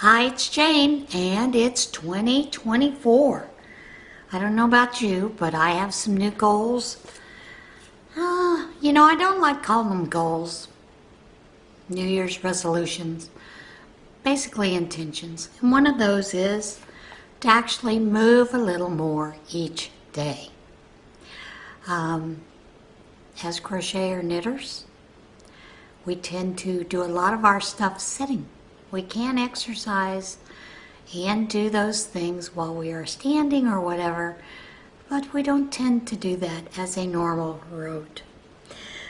Hi, it's Jane, and it's 2024. I don't know about you, but I have some new goals. I don't like calling them goals. New Year's resolutions. Basically intentions. And one of those is to actually move a little more each day. As crocheter knitters, we tend to do a lot of our stuff sitting. We can exercise and do those things while we are standing or whatever, but we don't tend to do that as a normal route.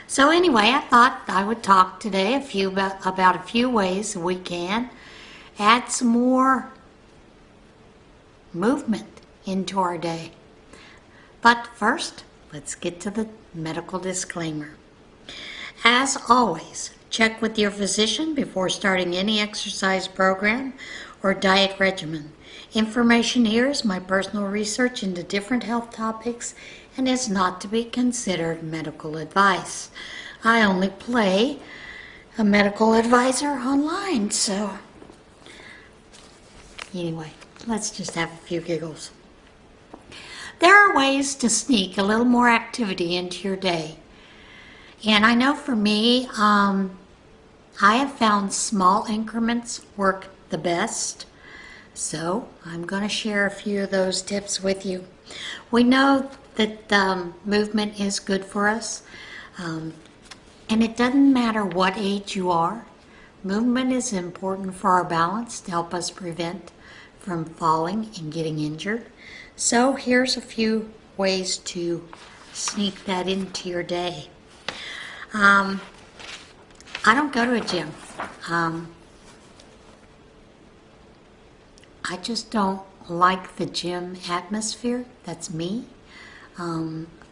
So anyway, I thought I would talk today about a few ways we can add some more movement into our day. But first, let's get to the medical disclaimer. As always, check with your physician before starting any exercise program or diet regimen. Information here is my personal research into different health topics and is not to be considered medical advice. I only play a medical advisor online, so anyway, let's just have a few giggles. There are ways to sneak a little more activity into your day. And I know for me, I have found small increments work the best. So I'm going to share a few of those tips with you. We know that movement is good for us. And it doesn't matter what age you are. Movement is important for our balance to help us prevent from falling and getting injured. So here's a few ways to sneak that into your day. I don't go to a gym. I just don't like the gym atmosphere. That's me.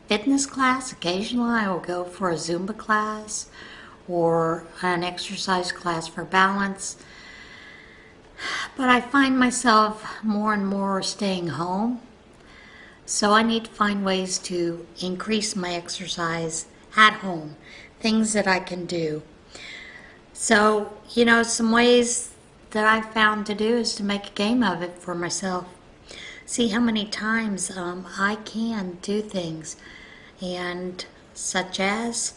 Fitness class, occasionally I will go for a Zumba class or an exercise class for balance. But I find myself more and more staying home. So I need to find ways to increase my exercise at home. Things that I can do. So, some ways that I found to do is to make a game of it for myself. See how many times I can do things. And such as,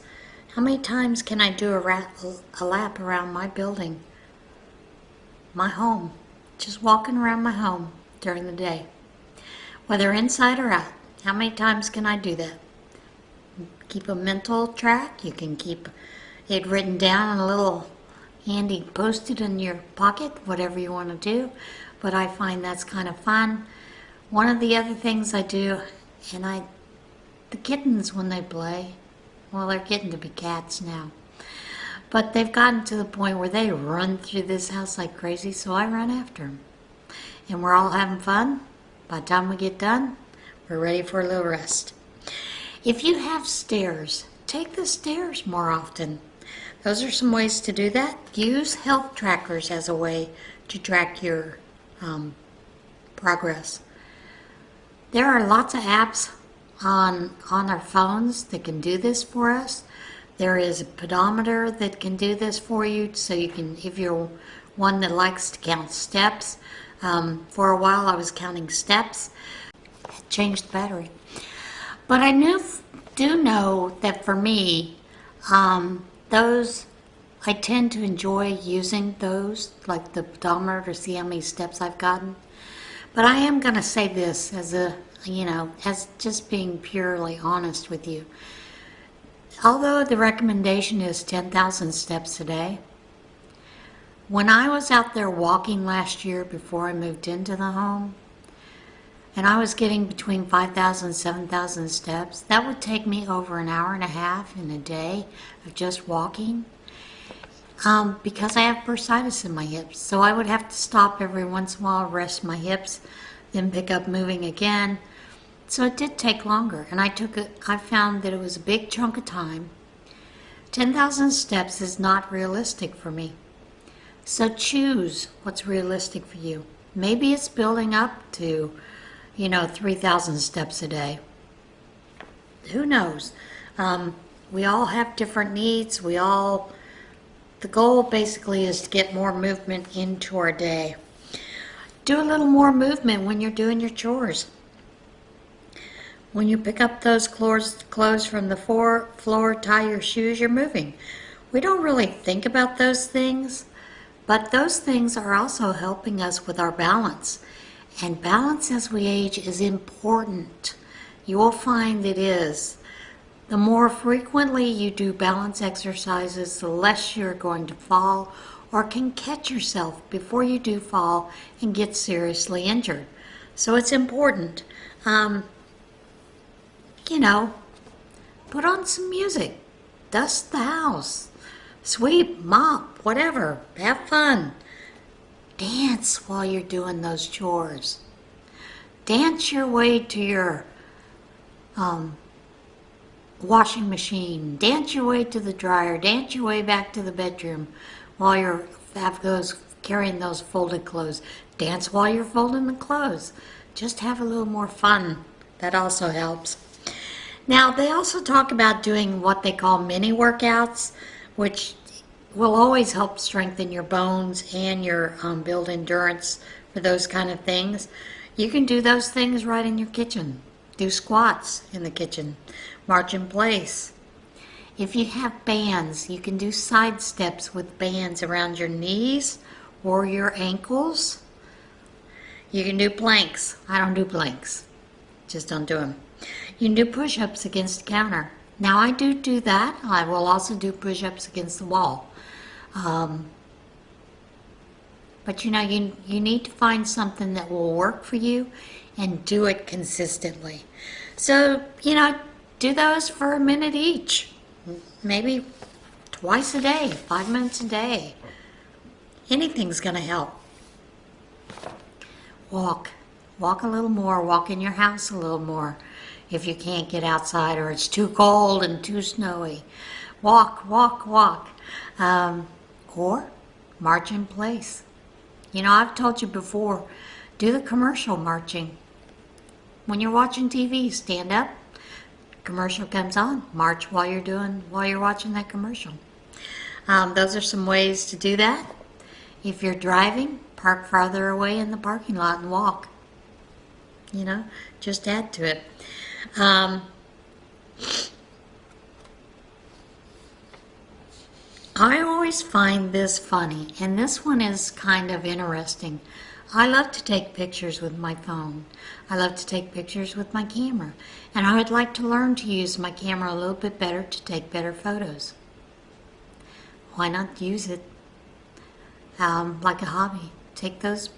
how many times can I do a lap around my building? My home. Just walking around my home during the day. Whether inside or out. How many times can I do that? Keep a mental track. You can keep it written down in a little handy post-it in your pocket, whatever you want to do. But I find that's kind of fun. One of the other things I do, the kittens when they play, well, they're getting to be cats now. But they've gotten to the point where they run through this house like crazy, so I run after them. And we're all having fun. By the time we get done, we're ready for a little rest. If you have stairs, take the stairs more often. Those are some ways to do that. Use health trackers as a way to track your progress. There are lots of apps on our phones that can do this for us. There is a pedometer that can do this for you, so you can, if you're one that likes to count steps. For a while I was counting steps. I changed the battery. But I do know that for me, I tend to enjoy using those, like the pedometer, to see how many steps I've gotten. But I am going to say this as just being purely honest with you. Although the recommendation is 10,000 steps a day, when I was out there walking last year before I moved into the home, and I was getting between 5,000 and 7,000 steps, that would take me over an hour and a half in a day of just walking. Because I have bursitis in my hips, so I would have to stop every once in a while, rest my hips, then pick up moving again. So it did take longer, and I found that it was a big chunk of time. 10,000 steps is not realistic for me. So choose what's realistic for you. Maybe it's building up to 3,000 steps a day. Who knows? We all have different needs. The goal basically is to get more movement into our day. do a little more movement when you're doing your chores. When you pick up those clothes from the floor, tie your shoes, you're moving. We don't really think about those things, but those things are also helping us with our balance. And balance as we age is important. You will find it is. The more frequently you do balance exercises, the less you're going to fall or can catch yourself before you do fall and get seriously injured. So it's important. Put on some music, dust the house, sweep, mop, whatever, have fun. Dance while you're doing those chores. Dance your way to your washing machine. Dance your way to the dryer. Dance your way back to the bedroom while you're carrying those folded clothes. Dance while you're folding the clothes. Just have a little more fun. That also helps. Now, they also talk about doing what they call mini workouts, which will always help strengthen your bones and your build endurance for those kind of things. You can do those things right in your kitchen. Do squats in the kitchen. March in place. If you have bands, you can do side steps with bands around your knees or your ankles. You can do planks. I don't do planks. Just don't do them. You can do push-ups against the counter. Now I do that. I will also do push-ups against the wall. But you need to find something that will work for you and do it consistently. So, do those for a minute each. Maybe twice a day, 5 minutes a day. Anything's going to help. Walk a little more. Walk in your house a little more. If you can't get outside or it's too cold and too snowy. Walk. Or march in place. I've told you before, do the commercial marching. When you're watching TV, stand up. Commercial comes on. March while you're watching that commercial. Those are some ways to do that. If you're driving, park farther away in the parking lot and walk. Just add to it. I always find this funny, and this one is kind of interesting. I love to take pictures with my phone. I love to take pictures with my camera, and I would like to learn to use my camera a little bit better to take better photos. Why not use it like a hobby? Take those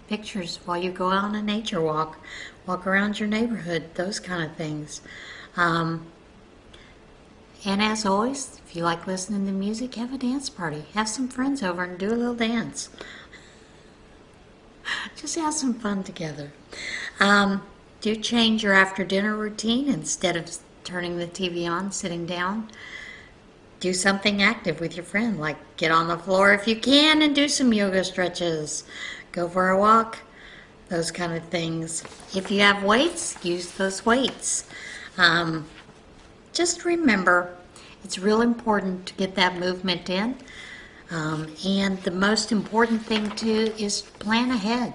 pictures while you go on a nature walk around your neighborhood, those kind of things. And as always, if you like listening to music, have a dance party. Have some friends over and do a little dance. Just have some fun together. Do change your after dinner routine. Instead of turning the TV on, sitting down, do something active with your friend, like get on the floor if you can and do some yoga stretches. Go for a walk, those kind of things. If you have weights, use those weights. Just remember, it's real important to get that movement in. And the most important thing too is plan ahead.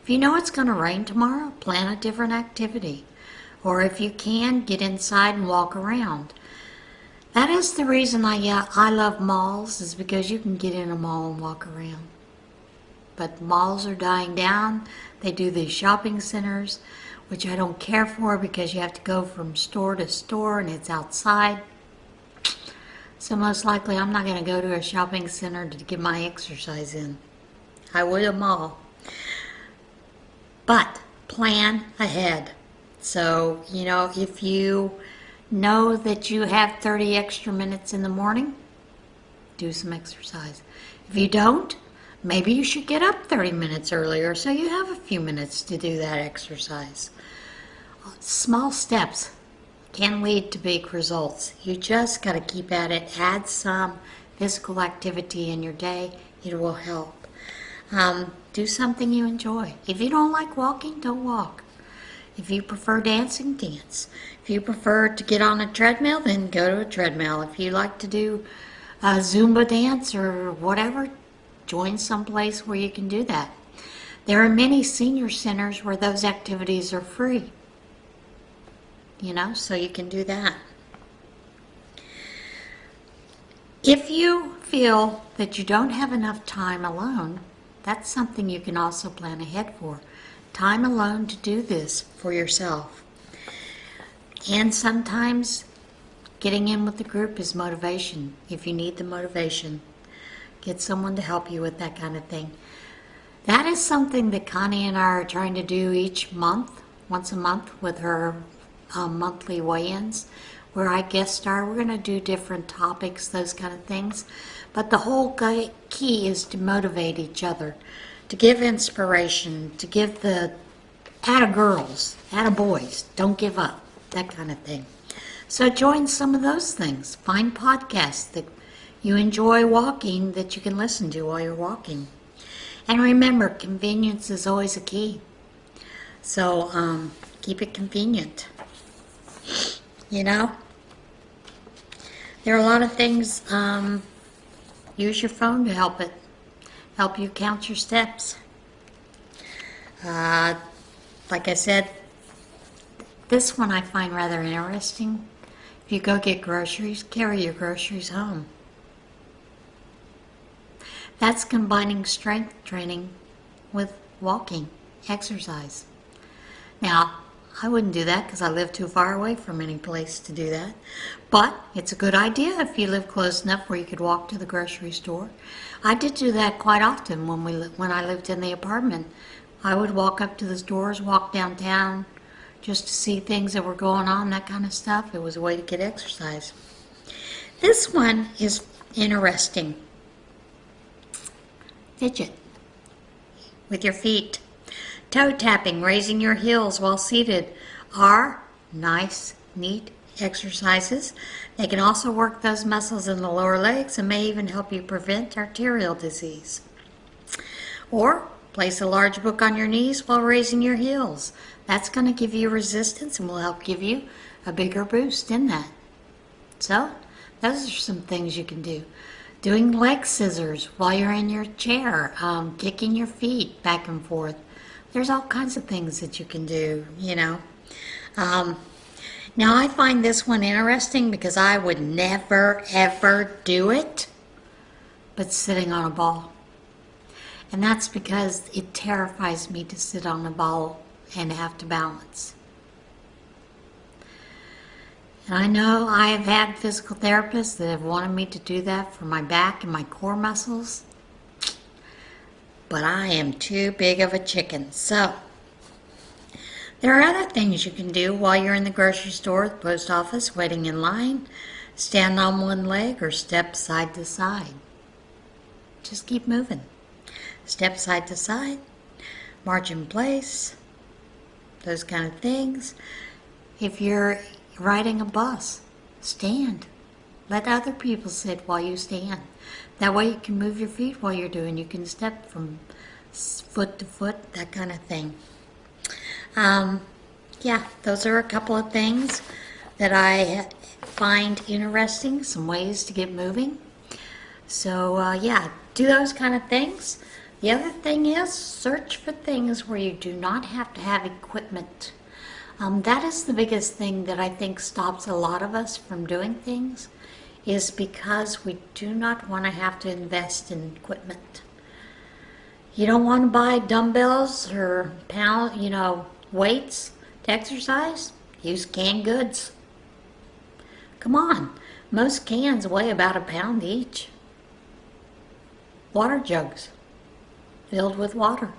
If you know it's going to rain tomorrow, plan a different activity. Or if you can, get inside and walk around. That is the reason I love malls, is because you can get in a mall and walk around. But malls are dying down. They do these shopping centers, which I don't care for because you have to go from store to store and it's outside. So most likely I'm not going to go to a shopping center to get my exercise in. I would a mall. But plan ahead. So, if you know that you have 30 extra minutes in the morning, do some exercise. If you don't, maybe you should get up 30 minutes earlier so you have a few minutes to do that exercise. Small steps can lead to big results. You just got to keep at it. Add some physical activity in your day. It will help. Do something you enjoy. If you don't like walking, don't walk. If you prefer dancing, dance. If you prefer to get on a treadmill, then go to a treadmill. If you like to do a Zumba dance or whatever, join someplace where you can do that. There are many senior centers where those activities are free, so you can do that. If you feel that you don't have enough time alone, that's something you can also plan ahead for. Time alone to do this for yourself. And sometimes getting in with the group is motivation. If you need the motivation, get someone to help you with that kind of thing. That is something that Connie and I are trying to do each month, once a month, with her monthly weigh-ins, where I guest star. We're going to do different topics, those kind of things. But the whole key is to motivate each other, to give inspiration, to give the atta-girls, atta-boys, don't give up, that kind of thing. So join some of those things. Find podcasts that you enjoy walking that you can listen to while you're walking. And remember, convenience is always a key. So keep it convenient. There are a lot of things. Use your phone to help you count your steps. Like I said, this one I find rather interesting. If you go get groceries, carry your groceries home. That's combining strength training with walking, exercise. Now, I wouldn't do that because I live too far away from any place to do that. But it's a good idea if you live close enough where you could walk to the grocery store. I did do that quite often when I lived in the apartment. I would walk up to the stores, walk downtown, just to see things that were going on, that kind of stuff. It was a way to get exercise. This one is interesting. Fidget with your feet. Toe tapping, raising your heels while seated are nice, neat exercises. They can also work those muscles in the lower legs and may even help you prevent arterial disease. Or place a large book on your knees while raising your heels. That's going to give you resistance and will help give you a bigger boost in that. So, those are some things you can do. Doing leg scissors while you're in your chair, kicking your feet back and forth. There's all kinds of things that you can do, Now, I find this one interesting because I would never, ever do it, but sitting on a ball. And that's because it terrifies me to sit on a ball and have to balance. And I know I have had physical therapists that have wanted me to do that for my back and my core muscles, but I am too big of a chicken. So, there are other things you can do while you're in the grocery store, the post office, waiting in line. Stand on one leg or step side to side. Just keep moving. Step side to side, march in place, those kind of things. If you're riding a bus, stand. Let other people sit while you stand. That way you can move your feet while you're doing. You can step from foot to foot, that kind of thing. Yeah, those are a couple of things that I find interesting, some ways to get moving. So yeah, do those kind of things. The other thing is search for things where you do not have to have equipment. That is the biggest thing that I think stops a lot of us from doing things, is because we do not want to have to invest in equipment. You don't want to buy dumbbells or weights to exercise? Use canned goods. Come on, most cans weigh about 1 pound each. Water jugs filled with water.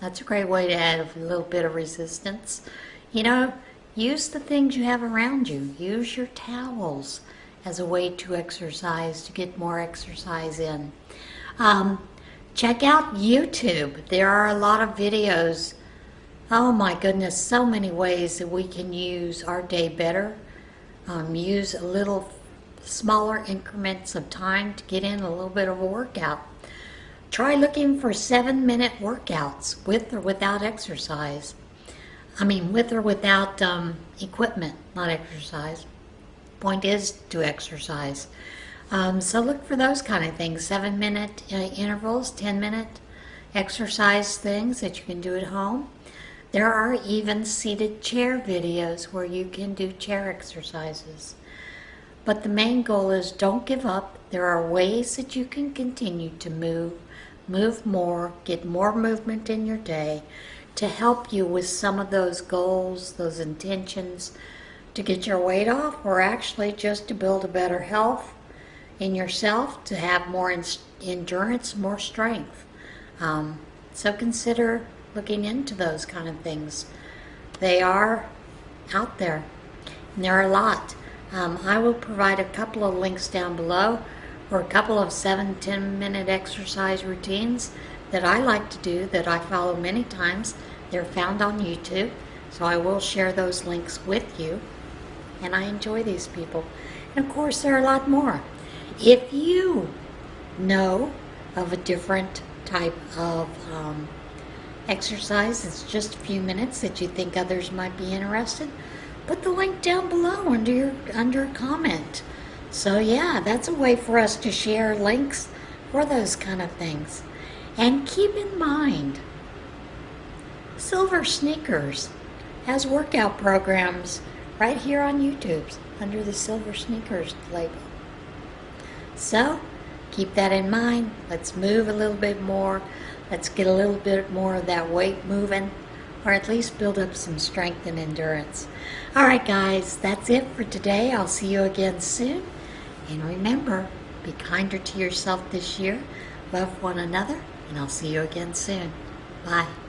That's a great way to add a little bit of resistance. Use the things you have around you. Use your towels as a way to exercise, to get more exercise in. Check out YouTube. There are a lot of videos. Oh my goodness, so many ways that we can use our day better. Use a little smaller increments of time to get in a little bit of a workout. Try looking for 7-minute workouts with or without exercise. With or without equipment, not exercise. Point is to exercise. So look for those kind of things. 7-minute intervals, 10-minute exercise things that you can do at home. There are even seated chair videos where you can do chair exercises. But the main goal is don't give up. There are ways that you can continue to move more, get more movement in your day to help you with some of those goals, those intentions, to get your weight off, or actually just to build a better health in yourself, to have more endurance, more strength. So consider looking into those kind of things. They are out there, and there are a lot. I will provide a couple of links down below for a couple of 7-10 minute exercise routines that I like to do, that I follow many times. They're found on YouTube, so I will share those links with you. And I enjoy these people. And of course, there are a lot more. If you know of a different type of exercise, it's just a few minutes, that you think others might be interested, put the link down below under a comment. So yeah, that's a way for us to share links for those kind of things. And keep in mind, Silver Sneakers has workout programs right here on YouTube under the Silver Sneakers label. So keep that in mind. Let's move a little bit more. Let's get a little bit more of that weight moving, or at least build up some strength and endurance. All right, guys, that's it for today. I'll see you again soon. And remember, be kinder to yourself this year. Love one another, and I'll see you again soon. Bye.